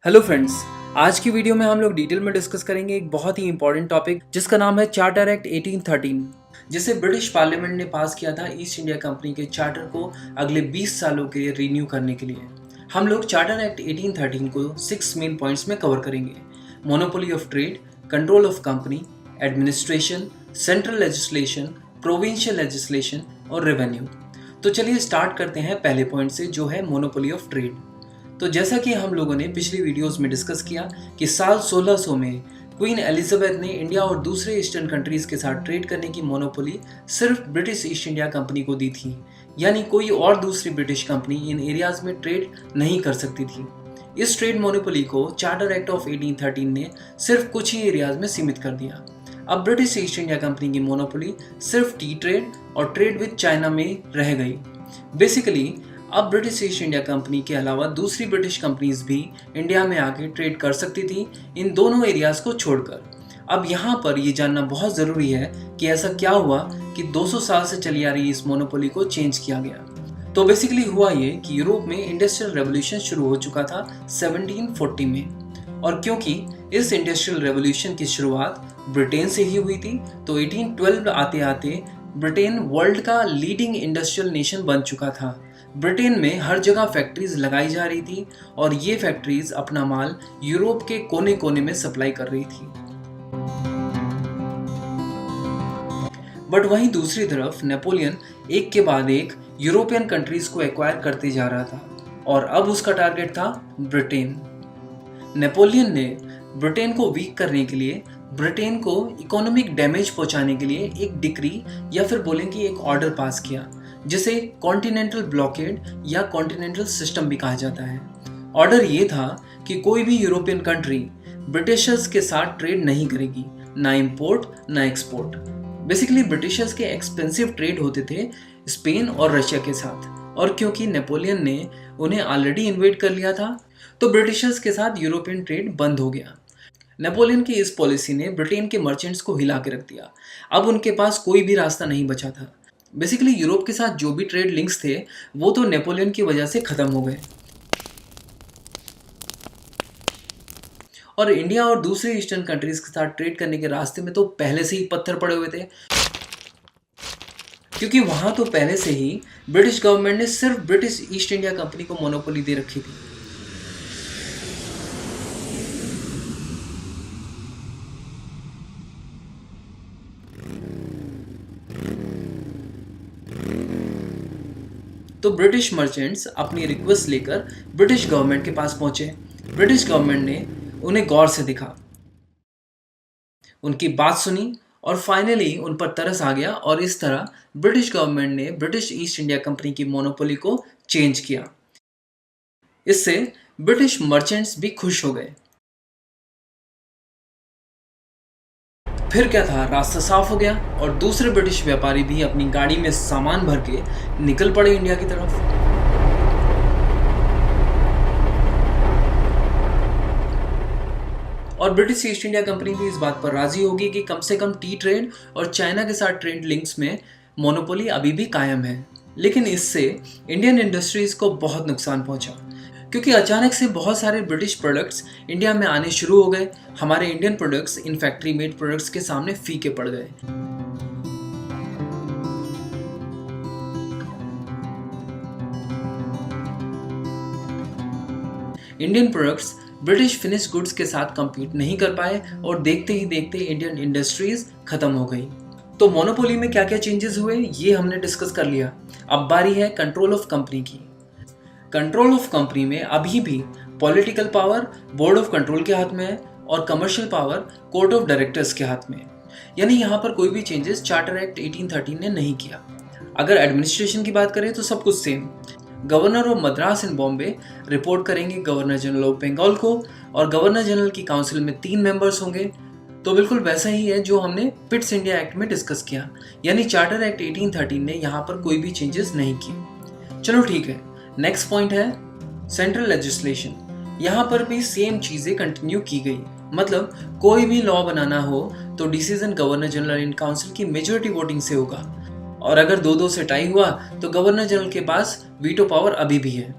Hello friends, आज की video में हम लोग डिटेल में डिस्कस करेंगे एक बहुत ही इंपॉर्टेंट टॉपिक जिसका नाम है चार्टर एक्ट 1813, जिसे ब्रिटिश पार्लियामेंट ने पास किया था ईस्ट इंडिया कंपनी के चार्टर को अगले 20 सालों के लिए रिन्यू करने के लिए। हम लोग चार्टर एक्ट 1813 को 6 मेन पॉइंट्स में कवर करेंगे। Monopoly of trade, control of company, administration, central legislation, provincial legislation और रेवेन्यू। तो चलिए स्टार्ट करते हैं पहले पॉइंट से, जो है मोनोपोली ऑफ ट्रेड। तो जैसा कि हम लोगों ने पिछली वीडियोस में डिस्कस किया कि साल 1600 में क्वीन एलिजाबेथ ने इंडिया और दूसरे ईस्टर्न कंट्रीज के साथ ट्रेड करने की मोनोपोली सिर्फ ब्रिटिश ईस्ट इंडिया कंपनी को दी थी, यानी कोई और दूसरी ब्रिटिश कंपनी इन एरियाज में ट्रेड नहीं कर सकती थी। इस ट्रेड मोनोपोली को चार्टर एक्ट ऑफ 1813 ने सिर्फ कुछ ही एरियाज में सीमित कर दिया। अब ब्रिटिश ईस्ट इंडिया कंपनी की मोनोपोली सिर्फ टी ट्रेड और ट्रेड विद चाइना में रह गई। बेसिकली अब ब्रिटिश ईस्ट इंडिया कंपनी के अलावा दूसरी ब्रिटिश कंपनीज भी इंडिया में आके ट्रेड कर सकती थी, इन दोनों एरियाज को छोड़कर। अब यहाँ पर ये जानना बहुत ज़रूरी है कि ऐसा क्या हुआ कि 200 साल से चली आ रही इस मोनोपोली को चेंज किया गया। तो बेसिकली हुआ ये कि यूरोप में इंडस्ट्रियल रेवोल्यूशन शुरू हो चुका था 1740 में, और क्योंकि इस इंडस्ट्रियल रेवोल्यूशन की शुरुआत ब्रिटेन से ही हुई थी, तो 1812 आते आते ब्रिटेन वर्ल्ड का लीडिंग इंडस्ट्रियल नेशन बन चुका था। ब्रिटेन में हर जगह फैक्ट्रीज लगाई जा रही थी और ये फैक्ट्रीज अपना माल यूरोप के कोने कोने में सप्लाई कर रही थी। बट वहीं दूसरी तरफ नेपोलियन एक के बाद एक यूरोपियन कंट्रीज को एक्वायर करते जा रहा था, और अब उसका टारगेट था ब्रिटेन। नेपोलियन ने ब्रिटेन को वीक करने के लिए, ब्रिटेन को इकोनॉमिक डैमेज पहुंचाने के लिए एक डिक्री या फिर बोलें कि एक ऑर्डर पास किया, जिसे कॉन्टिनेंटल ब्लॉकेड या कॉन्टिनेंटल सिस्टम भी कहा जाता है। ऑर्डर ये था कि कोई भी यूरोपियन कंट्री ब्रिटिशर्स के साथ ट्रेड नहीं करेगी, ना इंपोर्ट ना एक्सपोर्ट। बेसिकली ब्रिटिशर्स के एक्सपेंसिव ट्रेड होते थे स्पेन और रशिया के साथ, और क्योंकि नेपोलियन ने उन्हें ऑलरेडी इन्वेड कर लिया था, तो ब्रिटिशर्स के साथ यूरोपियन ट्रेड बंद हो गया। नेपोलियन की इस पॉलिसी ने ब्रिटेन के मर्चेंट्स को हिला के रख दिया। अब उनके पास कोई भी रास्ता नहीं बचा था। बेसिकली यूरोप के साथ जो भी ट्रेड लिंक्स थे वो तो नेपोलियन की वजह से खत्म हो गए, और इंडिया और दूसरे ईस्टर्न कंट्रीज के साथ ट्रेड करने के रास्ते में तो पहले से ही पत्थर पड़े हुए थे, क्योंकि वहां तो पहले से ही ब्रिटिश गवर्नमेंट ने सिर्फ ब्रिटिश ईस्ट इंडिया कंपनी को मोनोपोली दे रखी थी। तो ब्रिटिश मर्चेंट्स अपनी रिक्वेस्ट लेकर ब्रिटिश गवर्नमेंट के पास पहुंचे। ब्रिटिश गवर्नमेंट ने उन्हें गौर से देखा, उनकी बात सुनी और फाइनली उन पर तरस आ गया, और इस तरह ब्रिटिश गवर्नमेंट ने ब्रिटिश ईस्ट इंडिया कंपनी की मोनोपोली को चेंज किया। इससे ब्रिटिश मर्चेंट्स भी खुश हो गए। फिर क्या था, रास्ता साफ हो गया और दूसरे ब्रिटिश व्यापारी भी अपनी गाड़ी में सामान भर के निकल पड़े इंडिया की तरफ। और ब्रिटिश ईस्ट इंडिया कंपनी भी इस बात पर राजी होगी कि कम से कम टी ट्रेड और चाइना के साथ ट्रेड लिंक्स में मोनोपोली अभी भी कायम है। लेकिन इससे इंडियन इंडस्ट्रीज को बहुत नुकसान पहुंचा, क्योंकि अचानक से बहुत सारे ब्रिटिश प्रोडक्ट्स इंडिया में आने शुरू हो गए। हमारे Indian products in factory made products के सामने फीके पड़ गए। Indian products British finish goods के साथ compete नहीं कर पाए, और देखते ही देखते इंडियन इंडस्ट्रीज खत्म हो गई। तो मोनोपोली में क्या क्या चेंजेस हुए ये हमने डिस्कस कर लिया। अब बारी है कंट्रोल ऑफ कंपनी की। कंट्रोल ऑफ कंपनी में अभी भी political power board of control के हाथ में है, और commercial power court of directors के हाथ में है। यानी यहाँ पर कोई भी चेंजेस चार्टर एक्ट 1813 ने नहीं किया। अगर एडमिनिस्ट्रेशन की बात करें तो सब कुछ same. Governor of Madras and Bombay report करेंगे गवर्नर जनरल ऑफ बंगाल को, और गवर्नर जनरल की काउंसिल में 3 मेंबर्स होंगे। तो बिल्कुल वैसा ही है जो हमने पिट्स इंडिया एक्ट में डिस्कस किया, यानी चार्टर एक्ट 1813 ने यहाँ पर कोई भी चेंजेस नहीं किए। चलो ठीक है, नेक्स्ट पॉइंट है सेंट्रल लेजिस्लेशन। यहाँ पर भी सेम चीजें कंटिन्यू की गई, मतलब कोई भी लॉ बनाना हो तो decision governor general in council की मेजोरिटी वोटिंग से होगा, और अगर 2-2 से टाई हुआ तो गवर्नर जनरल के पास वीटो पावर अभी भी है।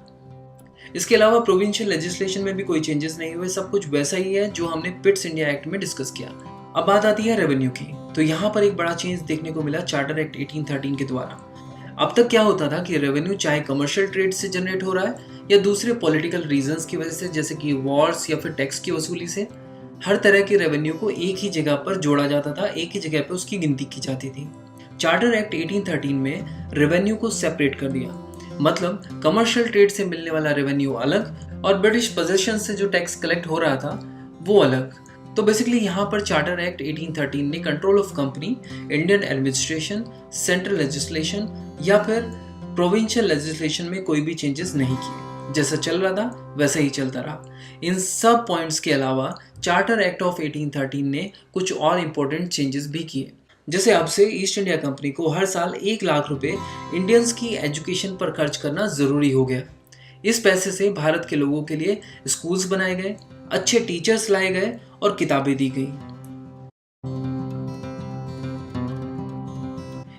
इसके अलावा प्रोविंशियल लेजिस्लेशन में भी कोई चेंजेस नहीं हुए, सब कुछ वैसा ही है जो हमने पिट्स इंडिया एक्ट में डिस्कस किया। अब बात आती है रेवेन्यू की, तो यहाँ पर एक बड़ा चेंज देखने को मिला चार्टर एक्ट 1813 के द्वारा। अब तक क्या होता था कि रेवेन्यू चाहे कमर्शियल ट्रेड से जनरेट हो रहा है या दूसरे पॉलिटिकल रीजंस की वजह से, जैसे कि वॉर्स या फिर टैक्स की वसूली से, हर तरह के रेवेन्यू को एक ही जगह पर जोड़ा जाता था, एक ही जगह पर उसकी गिनती की जाती थी। चार्टर एक्ट 1813 में रेवेन्यू को सेपरेट कर दिया, मतलब कमर्शियल ट्रेड से मिलने वाला रेवेन्यू अलग और ब्रिटिश पोजेशन से जो टैक्स कलेक्ट हो रहा था वो अलग। तो बेसिकली यहाँ पर चार्टर एक्ट 1813 ने control of company, Indian administration, central legislation या फिर प्रोविंशियल लेजिस्लेशन में कोई भी चेंजेस नहीं किए। जैसा चल रहा था वैसा ही चलता रहा। इन सब पॉइंट्स के अलावा चार्टर एक्ट ऑफ 1813 ने कुछ और इम्पोर्टेंट चेंजेस भी किए, जैसे अब से ईस्ट इंडिया कंपनी को हर साल 1 लाख रुपए इंडियंस की एजुकेशन पर खर्च करना ज़रूरी हो गया। इस पैसे से भारत के लोगों के लिए स्कूल्स बनाए गए, अच्छे टीचर्स लाए गए और किताबें दी गई।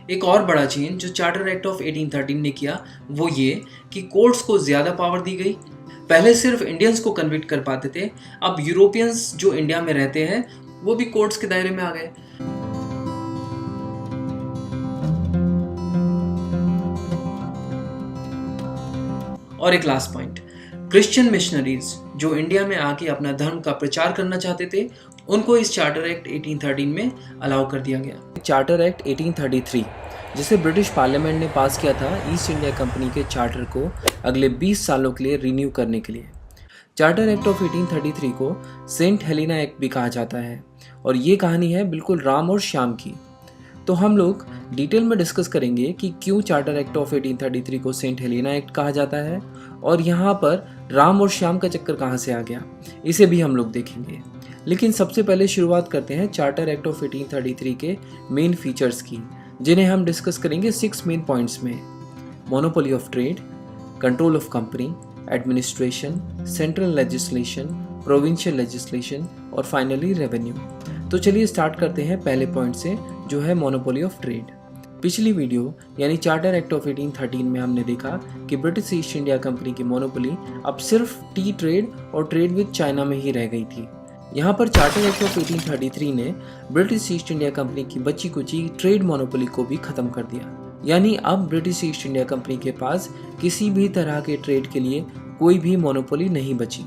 एक और बड़ा चेंज जो चार्टर एक्ट ऑफ 1813 ने किया वो ये कि कोर्ट्स को ज़्यादा पावर दी गई। पहले सिर्फ इंडियंस को कन्विक्ट कर पाते थे, अब यूरोपियंस जो इंडिया में रहते हैं वो भी कोर्ट्स के दायरे में आ गए। और एक लास्ट पॉइंट, क्रिश्चियन मिशनरीज जो इंडिया में आके अपना धर्म का प्रचार करना चाहते थे उनको इस चार्टर एक्ट 1813 में अलाउ कर दिया गया। चार्टर एक्ट 1833 जिसे ब्रिटिश पार्लियामेंट ने पास किया था ईस्ट इंडिया कंपनी के चार्टर को अगले 20 सालों के लिए रिन्यू करने के लिए। चार्टर एक्ट ऑफ 1833 को सेंट हेलेना एक्ट भी कहा जाता है और ये कहानी है बिल्कुल राम और श्याम की। तो हम लोग डिटेल में डिस्कस करेंगे कि क्यों चार्टर एक्ट ऑफ 1833 को सेंट हेलेना एक्ट कहा जाता है और यहाँ पर राम और श्याम का चक्कर कहाँ से आ गया, इसे भी हम लोग देखेंगे। लेकिन सबसे पहले शुरुआत करते हैं चार्टर एक्ट ऑफ 1833 के मेन फीचर्स की, जिन्हें हम डिस्कस करेंगे 6 मेन पॉइंट्स में। Monopoly of trade, control of company, administration, central legislation, provincial legislation और फाइनली रेवेन्यू। तो चलिए स्टार्ट करते हैं पहले पॉइंट से, जो है मोनोपोली ऑफ ट्रेड। पिछली वीडियो यानी चार्टर एक्ट ऑफ 1813 में हमने देखा कि ब्रिटिश ईस्ट इंडिया कंपनी की मोनोपोली अब सिर्फ टी ट्रेड और ट्रेड विद चाइना में ही रह गई थी। यहाँ पर चार्टर एक्ट ऑफ 1833 ने ब्रिटिश ईस्ट इंडिया कंपनी की बची कुची ट्रेड मोनोपोली को भी खत्म कर दिया, यानी अब ब्रिटिश ईस्ट इंडिया कंपनी के पास किसी भी तरह के ट्रेड के लिए कोई भी मोनोपोली नहीं बची।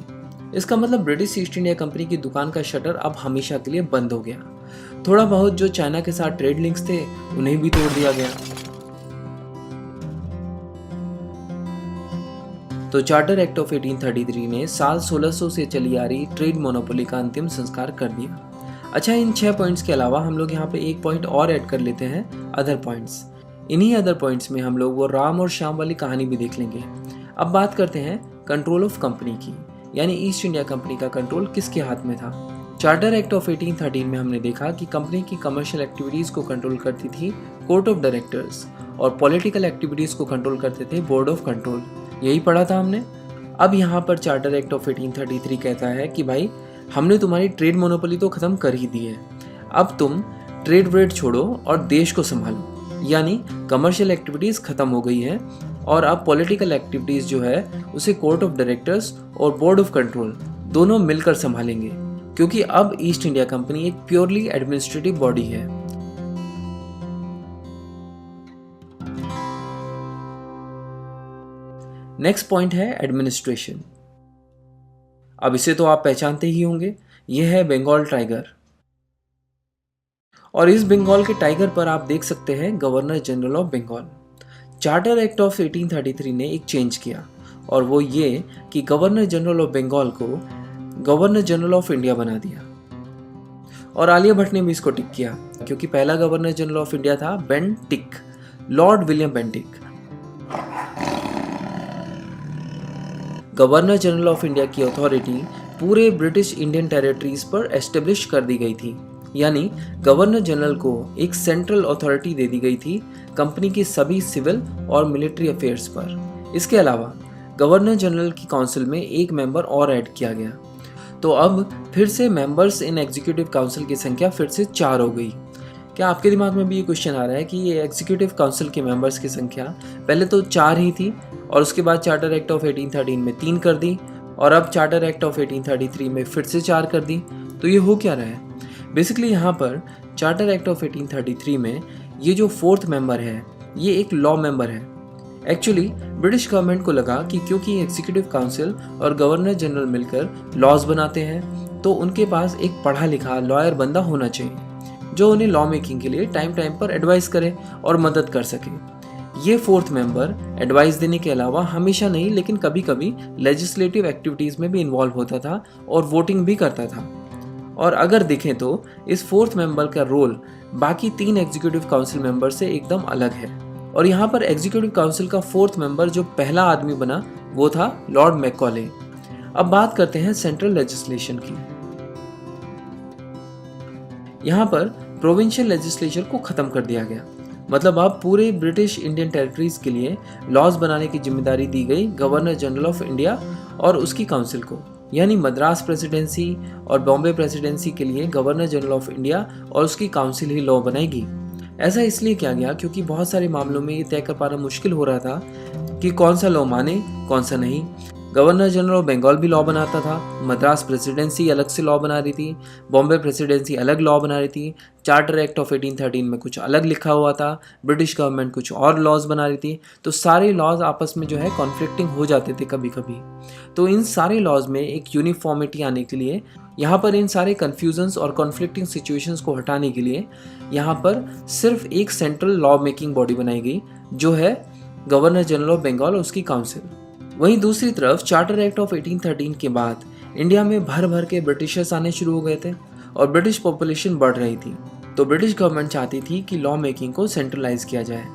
इसका मतलब ब्रिटिश ईस्ट इंडिया कंपनी की दुकान का शटर अब हमेशा के लिए बंद हो गया। थोड़ा बहुत जो चाइना के साथ ट्रेड लिंक्स थे उन्हें भी तोड़ दिया गया। तो चार्टर एक्ट ऑफ 1833 ने साल 1600 से चली आ रही ट्रेड मोनोपोली का अंतिम संस्कार कर दिया। अच्छा, इन 6 पॉइंट्स के अलावा हम लोग यहाँ पे एक पॉइंट और ऐड कर लेते हैं, अदर पॉइंट्स। इन्हीं अदर पॉइंट्स में हम लोग वो राम और श्याम वाली कहानी भी देख लेंगे। अब बात करते हैं कंट्रोल ऑफ कंपनी की, यानी ईस्ट इंडिया कंपनी का कंट्रोल किसके हाथ में था। चार्टर एक्ट ऑफ 1813 में हमने देखा कि कंपनी की कमर्शियल एक्टिविटीज को कंट्रोल करती थी कोर्ट ऑफ डायरेक्टर्स और पॉलिटिकल एक्टिविटीज को कंट्रोल करते थे बोर्ड ऑफ कंट्रोल। यही पढ़ा था हमने। अब यहाँ पर चार्टर एक्ट ऑफ 1833 कहता है कि भाई हमने तुम्हारी ट्रेड मोनोपोली तो खत्म कर ही दी है, अब तुम ट्रेड व्रेड छोड़ो और देश को संभालो। यानी कमर्शियल एक्टिविटीज खत्म हो गई है और अब पॉलिटिकल एक्टिविटीज जो है उसे कोर्ट ऑफ डायरेक्टर्स और बोर्ड ऑफ कंट्रोल दोनों मिलकर संभालेंगे, क्योंकि अब ईस्ट इंडिया कंपनी एक प्योरली एडमिनिस्ट्रेटिव बॉडी है। नेक्स्ट पॉइंट है एडमिनिस्ट्रेशन। अब इसे तो आप पहचानते ही होंगे, यह है बंगाल टाइगर। और इस बंगाल के टाइगर पर आप देख सकते हैं governor general of Bengal. Charter act of 1833 ने एक चेंज किया और वो ये कि गवर्नर जनरल ऑफ बंगाल को गवर्नर जनरल ऑफ इंडिया बना दिया। और आलिया भट्ट ने भी इसको टिक किया, क्योंकि पहला गवर्नर जनरल ऑफ इंडिया था Bentinck, Lord William Bentinck. Governor general of India की अथॉरिटी पूरे ब्रिटिश इंडियन टेरिटरीज पर एस्टेब्लिश कर दी गई थी, यानी गवर्नर जनरल को एक सेंट्रल अथॉरिटी दे दी गई थी कंपनी की सभी सिविल और मिलिट्री अफेयर्स पर। इसके अलावा गवर्नर जनरल की काउंसिल में एक मेंबर और ऐड किया गया। तो अब फिर से मेंबर्स इन एग्जीक्यूटिव काउंसिल की संख्या फिर से 4 हो गई। क्या आपके दिमाग में भी ये क्वेश्चन आ रहा है कि ये एग्जीक्यूटिव काउंसिल के मेंबर्स की संख्या पहले तो 4 ही थी और उसके बाद चार्टर एक्ट ऑफ 1813 में 3 कर दी और अब चार्टर एक्ट ऑफ 1833 में फिर से 4 कर दी, तो ये हो क्या रहा है? बेसिकली यहाँ पर चार्टर एक्ट ऑफ 1833 में ये जो 4th मेंबर है ये एक लॉ मेंबर है। एक्चुअली ब्रिटिश गवर्नमेंट को लगा कि क्योंकि एग्जीक्यूटिव काउंसिल और गवर्नर जनरल मिलकर लॉज बनाते हैं तो उनके पास एक पढ़ा लिखा लॉयर बंदा होना चाहिए जो उन्हें लॉ मेकिंग के लिए टाइम टाइम पर एडवाइस करे और मदद कर सके। ये 4th मेंबर एडवाइस देने के अलावा हमेशा नहीं लेकिन कभी कभी लेजिस्लेटिव एक्टिविटीज में भी इन्वॉल्व होता था और वोटिंग भी करता था। और अगर देखें तो इस 4th मेंबर का रोल बाकी 3 एग्जीक्यूटिव काउंसिल मेंबर से एकदम अलग है। और यहाँ पर एग्जीक्यूटिव काउंसिल का 4th मेंबर जो पहला आदमी बना वो था लॉर्ड मैकॉले। अब बात करते हैं सेंट्रल लेजिस्लेशन की। यहाँ पर प्रोविंशियल लेजिस्लेचर को खत्म कर दिया गया, मतलब अब पूरे ब्रिटिश इंडियन टेरिटरीज के लिए लॉज बनाने की जिम्मेदारी दी गई गवर्नर जनरल ऑफ इंडिया और उसकी काउंसिल को। यानी मद्रास प्रेसिडेंसी और बॉम्बे प्रेसिडेंसी के लिए गवर्नर जनरल ऑफ इंडिया और उसकी काउंसिल ही लॉ बनाएगी। ऐसा इसलिए किया गया क्योंकि बहुत सारे मामलों में ये तय कर पाना मुश्किल हो रहा था कि कौन सा लॉ माने कौन सा नहीं। गवर्नर जनरल ऑफ बंगाल भी लॉ बनाता था, मद्रास प्रेसिडेंसी अलग से लॉ बना रही थी, बॉम्बे प्रेसिडेंसी अलग लॉ बना रही थी, चार्टर एक्ट ऑफ 1813 में कुछ अलग लिखा हुआ था, ब्रिटिश गवर्नमेंट कुछ और लॉज बना रही थी। तो सारे लॉज आपस में जो है कॉन्फ्लिक्टिंग हो जाते थे कभी कभी। तो इन सारे लॉज में एक यूनिफॉर्मिटी आने के लिए, यहाँ पर इन सारे कन्फ्यूजन्स और कॉन्फ्लिक्टिंग सिचुएशंस को हटाने के लिए यहाँ पर सिर्फ एक सेंट्रल लॉ मेकिंग बॉडी बनाई गई जो है गवर्नर जनरल ऑफ बंगाल और उसकी काउंसिल। वहीं दूसरी तरफ चार्टर एक्ट ऑफ 1813 के बाद इंडिया में भर भर के ब्रिटिशर्स आने शुरू हो गए थे और ब्रिटिश पॉपुलेशन बढ़ रही थी। तो ब्रिटिश गवर्नमेंट चाहती थी कि लॉ मेकिंग को सेंट्रलाइज किया जाए,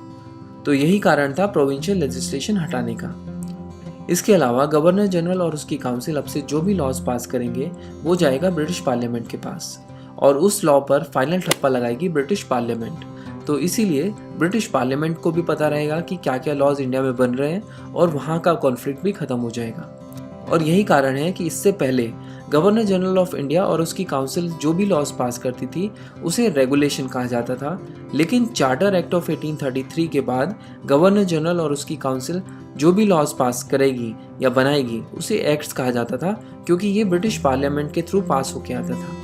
तो यही कारण था प्रोविंशियल लेजिस्लेशन हटाने का। इसके अलावा गवर्नर जनरल और उसकी काउंसिल अब से जो भी लॉज पास करेंगे वो जाएगा ब्रिटिश पार्लियामेंट के पास और उस लॉ पर फाइनल ठप्पा लगाएगी ब्रिटिश पार्लियामेंट। तो इसीलिए ब्रिटिश पार्लियामेंट को भी पता रहेगा कि क्या क्या लॉज इंडिया में बन रहे हैं और वहाँ का कॉन्फ्लिक्ट भी खत्म हो जाएगा। और यही कारण है कि इससे पहले गवर्नर जनरल ऑफ इंडिया और उसकी काउंसिल जो भी लॉज पास करती थी उसे रेगुलेशन कहा जाता था, लेकिन चार्टर एक्ट ऑफ 1833 के बाद गवर्नर जनरल और उसकी काउंसिल जो भी लॉज पास करेगी या बनाएगी उसे एक्ट्स कहा जाता था, क्योंकि ये ब्रिटिश पार्लियामेंट के थ्रू पास होके आता था।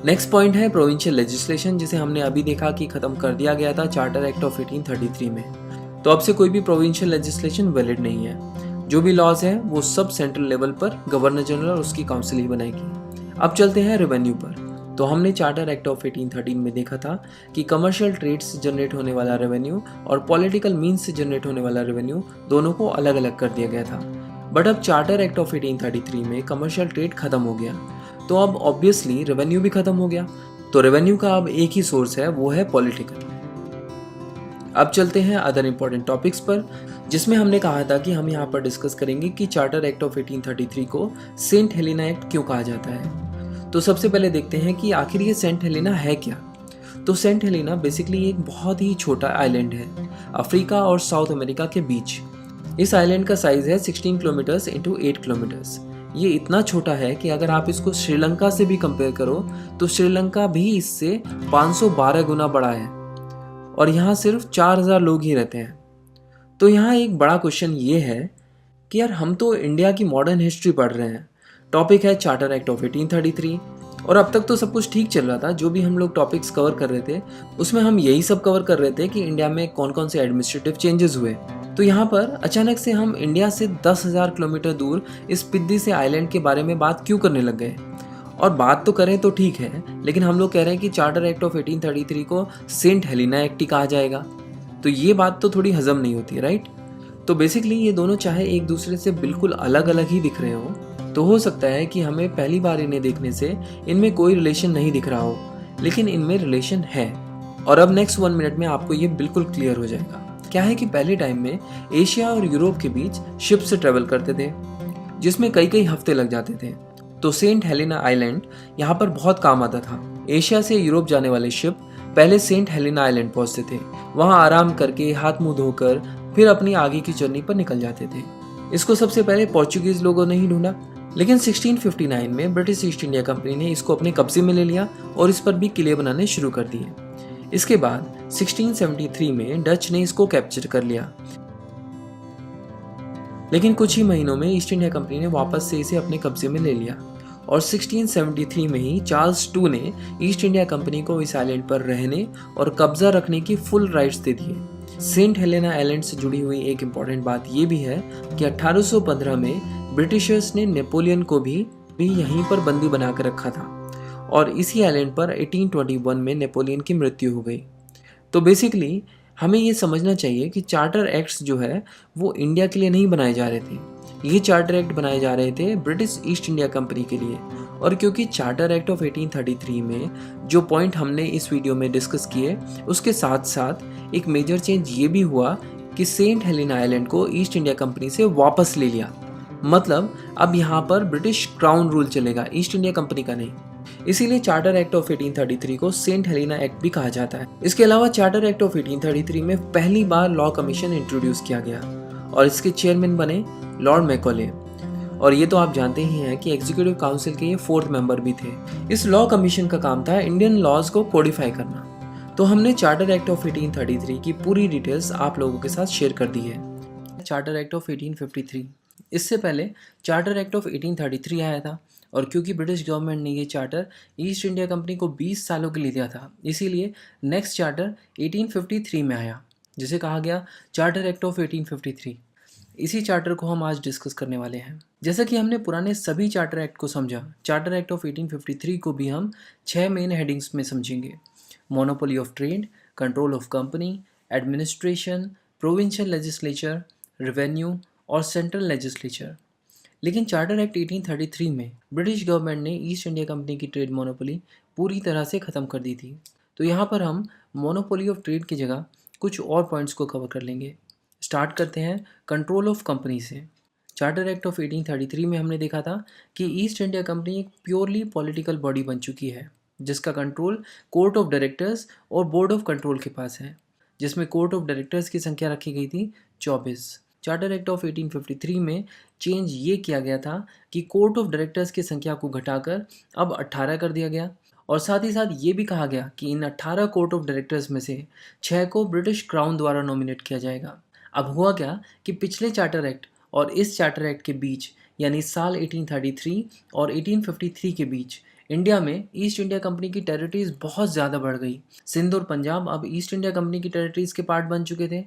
नेक्स्ट पॉइंट है प्रोविंशियल लेजिस्लेशन, जिसे हमने अभी देखा कि खत्म कर दिया गया था चार्टर एक्ट ऑफ 1833 में। तो अब से कोई भी प्रोविंशियल लेजिस्लेशन वैलिड नहीं है। जो भी लॉज हैं वो सब सेंट्रल लेवल पर गवर्नर जनरल और उसकी काउंसिल ही बनाएगी। अब चलते हैं रेवेन्यू पर। तो हमने चार्टर एक्ट ऑफ 1813 में देखा था कि कमर्शियल ट्रेड से जनरेट होने वाला रेवेन्यू और पॉलिटिकल मीन्स से जनरेट होने वाला रेवेन्यू दोनों को अलग अलग कर दिया गया था। बट अब चार्टर एक्ट ऑफ 1833 में कमर्शियल ट्रेड खत्म हो गया, तो अब ऑब्वियसली रेवेन्यू भी खत्म हो गया। तो रेवेन्यू का अब एक ही सोर्स है, वो है पॉलिटिकल। अब चलते हैं अदर इंपॉर्टेंट टॉपिक्स पर, जिसमें हमने कहा था कि हम यहाँ पर डिस्कस करेंगे कि चार्टर एक्ट ऑफ 1833 को सेंट हेलेना एक्ट क्यों कहा जाता है। तो सबसे पहले देखते हैं कि आखिर ये सेंट हेलेना है क्या। तो सेंट हेलेना बेसिकली एक बहुत ही छोटा आइलैंड है अफ्रीका और साउथ अमेरिका के बीच। इस आइलैंड का साइज है 16 किलोमीटर्स इंटू 8 किलोमीटर्स। ये इतना छोटा है कि अगर आप इसको श्रीलंका से भी कंपेयर करो तो श्रीलंका भी इससे 512 गुना बड़ा है और यहाँ सिर्फ 4000 लोग ही रहते हैं। तो यहाँ एक बड़ा क्वेश्चन ये है कि यार हम तो इंडिया की मॉडर्न हिस्ट्री पढ़ रहे हैं, टॉपिक है चार्टर एक्ट ऑफ 1833 और अब तक तो सब कुछ ठीक चल रहा था। जो भी हम लोग टॉपिक्स कवर कर रहे थे उसमें हम यही सब कवर कर रहे थे कि इंडिया में कौन कौन से एडमिनिस्ट्रेटिव चेंजेस हुए। तो यहाँ पर अचानक से हम इंडिया से 10,000 किलोमीटर दूर इस पिद्दी से आइलैंड के बारे में बात क्यों करने लग गए। और बात तो करें तो ठीक है, लेकिन हम लोग कह रहे हैं कि चार्टर एक्ट ऑफ 1833 को सेंट हेलेना एक्ट ही कहा जाएगा, तो ये बात तो थोड़ी हजम नहीं होती, राइट। तो बेसिकली ये दोनों चाहे एक दूसरे से बिल्कुल अलग अलग ही दिख रहे हो, तो हो सकता है कि हमें पहली बार इन्हें देखने से इनमें कोई रिलेशन नहीं दिख रहा हो, लेकिन इनमें रिलेशन है। और अब नेक्स्ट 1 मिनट में आपको ये बिल्कुल क्लियर हो जाएगा। क्या है कि पहले टाइम में एशिया और यूरोप के बीच शिप से ट्रेवल करते थे, जिसमें कई कई हफ्ते लग जाते थे। तो सेंट हेलेना आइलैंड यहाँ पर बहुत काम आता था। एशिया से यूरोप जाने वाले शिप पहले सेंट हेलेना आइलैंड पहुंचते थे, वहां आराम करके हाथ मुंह धोकर फिर अपनी आगे की जर्नी पर निकल जाते थे। इसको सबसे पहले पोर्चुगीज लोगों ने ही ढूंढा, लेकिन 1659 में ब्रिटिश ईस्ट इंडिया कंपनी ने इसको अपने कब्जे में ले लिया और इस पर भी किले बनाने शुरू कर दिए। इसके बाद 1673 में डच ने इसको कैप्चर कर लिया, लेकिन कुछ ही महीनों में ईस्ट इंडिया कंपनी ने वापस से इसे अपने कब्जे में ले लिया और 1673 में ही चार्ल्स टू ने ईस्ट इंडिया कंपनी को इस आइलैंड पर रहने और कब्जा रखने की फुल राइट्स दे दिए। सेंट हेलेना आइलैंड से जुड़ी हुई एक इम्पॉर्टेंट बात यह भी है कि 1815 में ब्रिटिशर्स ने नेपोलियन को भी यहीं पर बंदी बनाकर रखा था और इसी आइलैंड पर 1821 में नेपोलियन की मृत्यु हो गई। तो बेसिकली हमें ये समझना चाहिए कि चार्टर एक्ट्स जो है वो इंडिया के लिए नहीं बनाए जा रहे थे, ये चार्टर एक्ट बनाए जा रहे थे ब्रिटिश ईस्ट इंडिया कंपनी के लिए। और क्योंकि चार्टर एक्ट ऑफ 1833 में जो पॉइंट हमने इस वीडियो में डिस्कस किए, उसके साथ साथ एक मेजर चेंज ये भी हुआ कि सेंट हेलेना आइलैंड को ईस्ट इंडिया कंपनी से वापस ले लिया। मतलब अब यहाँ पर ब्रिटिश क्राउन रूल चलेगा, ईस्ट इंडिया कंपनी का नहीं। इसीलिए चार्टर एक्ट ऑफ 1833 को सेंट हेलेना एक्ट भी कहा जाता है। इसके अलावा चार्टर एक्ट ऑफ 1833 में पहली बार लॉ कमीशन इंट्रोड्यूस किया गया और इसके चेयरमैन बने लॉर्ड मैकॉले। और ये तो आप जानते ही हैं कि एग्जीक्यूटिव काउंसिल के ये 4th मेंबर भी थे। इस लॉ कमीशन का काम था इंडियन लॉज को कोडिफाई करना। तो हमने चार्टर एक्ट ऑफ 1833 की पूरी डिटेल्स आप लोगों के साथ शेयर कर दी है। चार्टर एक्ट ऑफ 1853, इससे पहले चार्टर एक्ट ऑफ 1833 आया था और क्योंकि ब्रिटिश गवर्नमेंट ने ये चार्टर ईस्ट इंडिया कंपनी को 20 सालों के लिए दिया था, इसीलिए नेक्स्ट चार्टर 1853 में आया, जिसे कहा गया चार्टर एक्ट ऑफ 1853। इसी चार्टर को हम आज डिस्कस करने वाले हैं। जैसा कि हमने पुराने सभी चार्टर एक्ट को समझा, चार्टर एक्ट ऑफ 1853 को भी हम 6 मेन हेडिंग्स में समझेंगे। Monopoly of trade, control of company, administration, provincial legislature, revenue और सेंट्रल लेजिस्लेचर। लेकिन चार्टर एक्ट 1833 में ब्रिटिश गवर्नमेंट ने ईस्ट इंडिया कंपनी की ट्रेड मोनोपोली पूरी तरह से ख़त्म कर दी थी। तो यहाँ पर हम मोनोपोली ऑफ ट्रेड की जगह कुछ और पॉइंट्स को कवर कर लेंगे। स्टार्ट करते हैं कंट्रोल ऑफ कंपनी से। चार्टर एक्ट ऑफ 1833 में हमने देखा था कि ईस्ट इंडिया कंपनी एक प्योरली पॉलिटिकल बॉडी बन चुकी है, जिसका कंट्रोल कोर्ट ऑफ डायरेक्टर्स और बोर्ड ऑफ कंट्रोल के पास है, जिसमें कोर्ट ऑफ डायरेक्टर्स की संख्या रखी गई थी 24। चार्टर एक्ट ऑफ 1853 में चेंज ये किया गया था कि कोर्ट ऑफ डायरेक्टर्स की संख्या को घटाकर अब 18 कर दिया गया और साथ ही साथ ये भी कहा गया कि इन 18 कोर्ट ऑफ डायरेक्टर्स में से 6 को ब्रिटिश क्राउन द्वारा नॉमिनेट किया जाएगा। अब हुआ क्या कि पिछले चार्टर एक्ट और इस चार्टर एक्ट के बीच, यानी साल 1833 और 1853 के बीच, इंडिया में ईस्ट इंडिया कंपनी की टेरिटरीज बहुत ज़्यादा बढ़ गई। सिंध और पंजाब अब ईस्ट इंडिया कंपनी की टेरिटरीज के पार्ट बन चुके थे।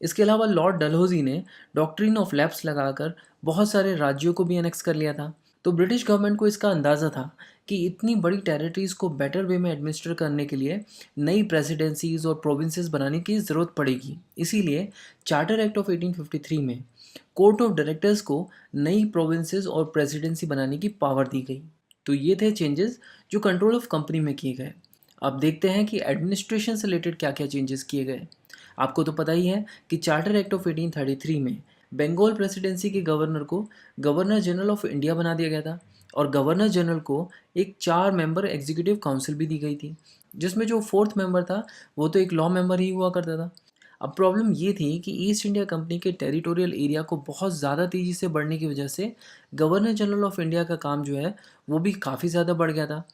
इसके अलावा लॉर्ड डलहौजी ने डॉक्ट्रिन ऑफ लैप्स लगाकर बहुत सारे राज्यों को भी एनेक्स कर लिया था। तो ब्रिटिश गवर्नमेंट को इसका अंदाज़ा था कि इतनी बड़ी टेरिटरीज़ को बेटर वे में एडमिनिस्टर करने के लिए नई प्रेसिडेंसीज और प्रोविंसेस बनाने की ज़रूरत पड़ेगी। इसीलिए चार्टर एक्ट ऑफ 1853 में कोर्ट ऑफ डायरेक्टर्स को नई प्रोविंसेस और प्रेसिडेंसी बनाने की पावर दी गई। तो ये थे चेंजेस जो कंट्रोल ऑफ कंपनी में किए गए। अब देखते हैं कि एडमिनिस्ट्रेशन से रिलेटेड क्या क्या चेंजेस किए गए। आपको तो पता ही है कि चार्टर एक्ट ऑफ 1833 में बंगाल प्रेसिडेंसी के गवर्नर को गवर्नर जनरल ऑफ इंडिया बना दिया गया था और गवर्नर जनरल को एक 4 मेंबर एग्जीक्यूटिव काउंसिल भी दी गई थी, जिसमें जो 4th मेंबर था वो तो एक लॉ मेंबर ही हुआ करता था। अब प्रॉब्लम ये थी कि ईस्ट इंडिया कंपनी के टेरिटोरियल एरिया को बहुत ज़्यादा तेज़ी से बढ़ने की वजह से गवर्नर जनरल ऑफ इंडिया का काम जो है वो भी काफ़ी ज़्यादा बढ़ गया था।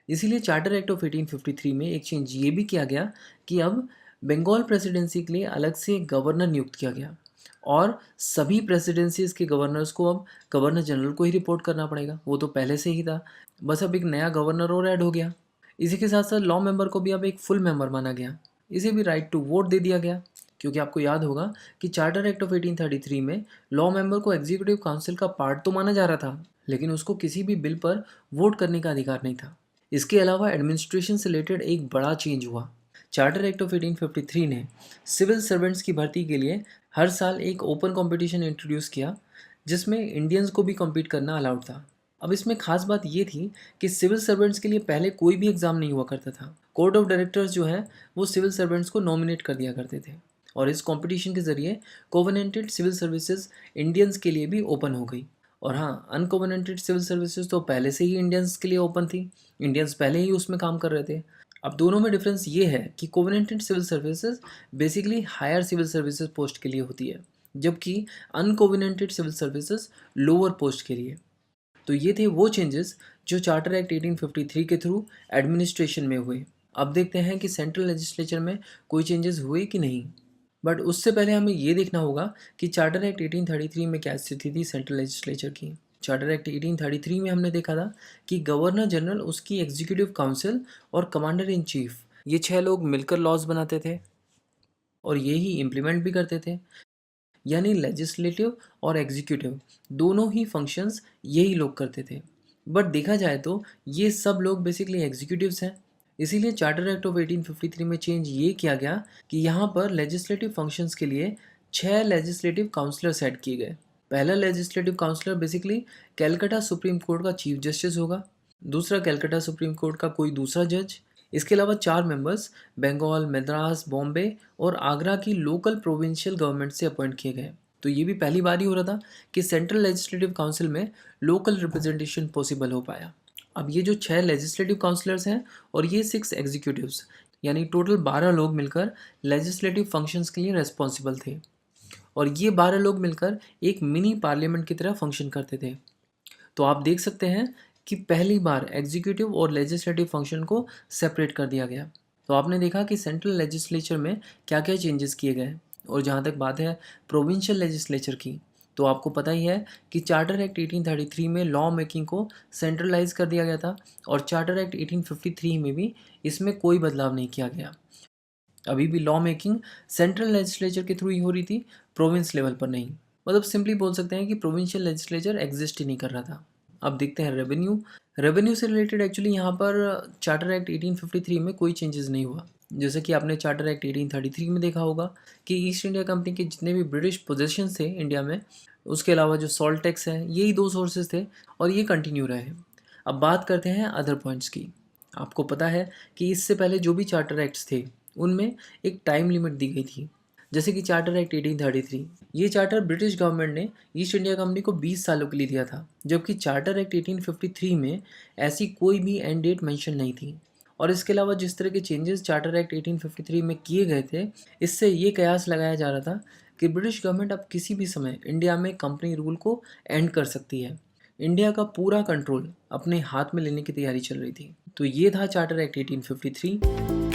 इसीलिए चार्टर एक्ट ऑफ 1853 में एक चेंज ये भी किया गया कि अब बंगाल प्रेसिडेंसी के लिए अलग से गवर्नर नियुक्त किया गया और सभी प्रेसिडेंसीज के गवर्नर्स को अब गवर्नर जनरल को ही रिपोर्ट करना पड़ेगा। वो तो पहले से ही था, बस अब एक नया गवर्नर और ऐड हो गया। इसी के साथ साथ लॉ मेंबर को भी अब एक फुल मेंबर माना गया। इसे भी राइट टू वोट दे दिया गया, क्योंकि आपको याद होगा कि चार्टर एक्ट ऑफ 1833 में लॉ मेंबर को एग्जीक्यूटिव काउंसिल का पार्ट तो माना जा रहा था, लेकिन उसको किसी भी बिल पर वोट करने का अधिकार नहीं था। इसके अलावा एडमिनिस्ट्रेशन से रिलेटेड एक बड़ा चेंज हुआ। चार्टर एक्ट ऑफ 1853 ने सिविल सर्वेंट्स की भर्ती के लिए हर साल एक ओपन कंपटीशन इंट्रोड्यूस किया, जिसमें इंडियंस को भी कम्पीट करना अलाउड था। अब इसमें खास बात ये थी कि सिविल सर्वेंट्स के लिए पहले कोई भी एग्ज़ाम नहीं हुआ करता था। कोर्ट ऑफ डायरेक्टर्स जो है वो सिविल सर्वेंट्स को नॉमिनेट कर दिया करते थे और इस कंपटीशन के ज़रिए कोवेनेंटेड सिविल सर्विसेज इंडियंस के लिए भी ओपन हो गई। और हाँ, अनकोवेनेंटेड सिविल सर्विसेज तो पहले से ही इंडियंस के लिए ओपन थी, इंडियंस पहले ही उसमें काम कर रहे थे। अब दोनों में डिफरेंस ये है कि covenanted civil services basically higher civil services post के लिए होती है, जबकि uncovenanted civil services lower post के लिए। तो ये थे वो चेंजेस जो चार्टर एक्ट 1853 के थ्रू एडमिनिस्ट्रेशन में हुए। अब देखते हैं कि सेंट्रल लेजिस्लेचर में कोई चेंजेस हुए कि नहीं। बट उससे पहले हमें ये देखना होगा कि चार्टर एक्ट 1833 में क्या स्थिति थी सेंट्रल लेजिस्लेचर की। चार्टर एक्ट 1833 में हमने देखा था कि गवर्नर जनरल, उसकी एग्जीक्यूटिव काउंसिल और कमांडर इन चीफ, ये 6 लोग मिलकर लॉज बनाते थे और ये ही इम्प्लीमेंट भी करते थे। यानी लेजिस्लेटिव और एग्जीक्यूटिव दोनों ही फंक्शंस यही लोग करते थे। बट देखा जाए तो ये सब लोग बेसिकली एग्जीक्यूटिव्स हैं। इसीलिए चार्टर एक्ट ऑफ 1853 में चेंज ये किया गया कि यहाँ पर लेजिस्लेटिव फंक्शंस के लिए 6 लेजिस्लेटिव काउंसलर सेट किए गए। पहला legislative councillor basically Calcutta supreme court का चीफ जस्टिस होगा, दूसरा कैलकाटा सुप्रीम कोर्ट का कोई दूसरा जज। इसके अलावा 4 मेंबर्स बंगाल, मद्रास, बॉम्बे और आगरा की लोकल प्रोविंशियल गवर्नमेंट से अपॉइंट किए गए। तो ये भी पहली बार ही हो रहा था कि सेंट्रल लेजिस्लेटिव काउंसिल में लोकल रिप्रेजेंटेशन पॉसिबल हो पाया। अब ये जो 6 लेजिस्लेटिव काउंसलर्स हैं और ये 6 एग्जीक्यूटिव्स, यानी टोटल 12 लोग मिलकर लेजिस्लेटिव फंक्शंस के लिए रेस्पॉन्सिबल थे और ये 12 लोग मिलकर एक मिनी पार्लियामेंट की तरह फंक्शन करते थे। तो आप देख सकते हैं कि पहली बार एग्जीक्यूटिव और लेजिस्लेटिव फंक्शन को सेपरेट कर दिया गया। तो आपने देखा कि सेंट्रल लेजिस्लेचर में क्या क्या चेंजेस किए गए। और जहाँ तक बात है प्रोविंशियल लेजिस्लेचर की, तो आपको पता ही है कि चार्टर एक्ट 1833 में लॉ मेकिंग को सेंट्रलाइज कर दिया गया था और चार्टर एक्ट 1853 में भी इसमें कोई बदलाव नहीं किया गया। अभी भी लॉ मेकिंग सेंट्रल लेजिस्लेचर के थ्रू ही हो रही थी, प्रोविंस लेवल पर नहीं। मतलब सिंपली बोल सकते हैं कि प्रोविंशियल लेजिस्लेचर एग्जिस्ट ही नहीं कर रहा था। अब देखते हैं रेवेन्यू से रिलेटेड एक्चुअली यहाँ पर चार्टर एक्ट 1853 में कोई चेंजेस नहीं हुआ। जैसे कि आपने चार्टर एक्ट 1833 में देखा होगा कि ईस्ट इंडिया कंपनी के जितने भी ब्रिटिश पोजेशन थे इंडिया में, उसके अलावा जो सॉल्ट टैक्स है, यही 2 सोर्सेज थे और ये कंटिन्यू रहे। अब बात करते हैं अदर पॉइंट्स की। आपको पता है कि इससे पहले जो भी चार्टर एक्ट्स थे उनमें एक टाइम लिमिट दी गई थी। जैसे कि चार्टर एक्ट 1833, ये चार्टर ब्रिटिश गवर्नमेंट ने ईस्ट इंडिया कंपनी को 20 सालों के लिए दिया था, जबकि चार्टर एक्ट 1853 में ऐसी कोई भी एंड डेट मेंशन नहीं थी। और इसके अलावा जिस तरह के चेंजेस चार्टर एक्ट 1853 में किए गए थे, इससे ये कयास लगाया जा रहा था कि ब्रिटिश गवर्नमेंट अब किसी भी समय इंडिया में कंपनी रूल को एंड कर सकती है। इंडिया का पूरा कंट्रोल अपने हाथ में लेने की तैयारी चल रही थी। तो ये था चार्टर एक्ट 1853।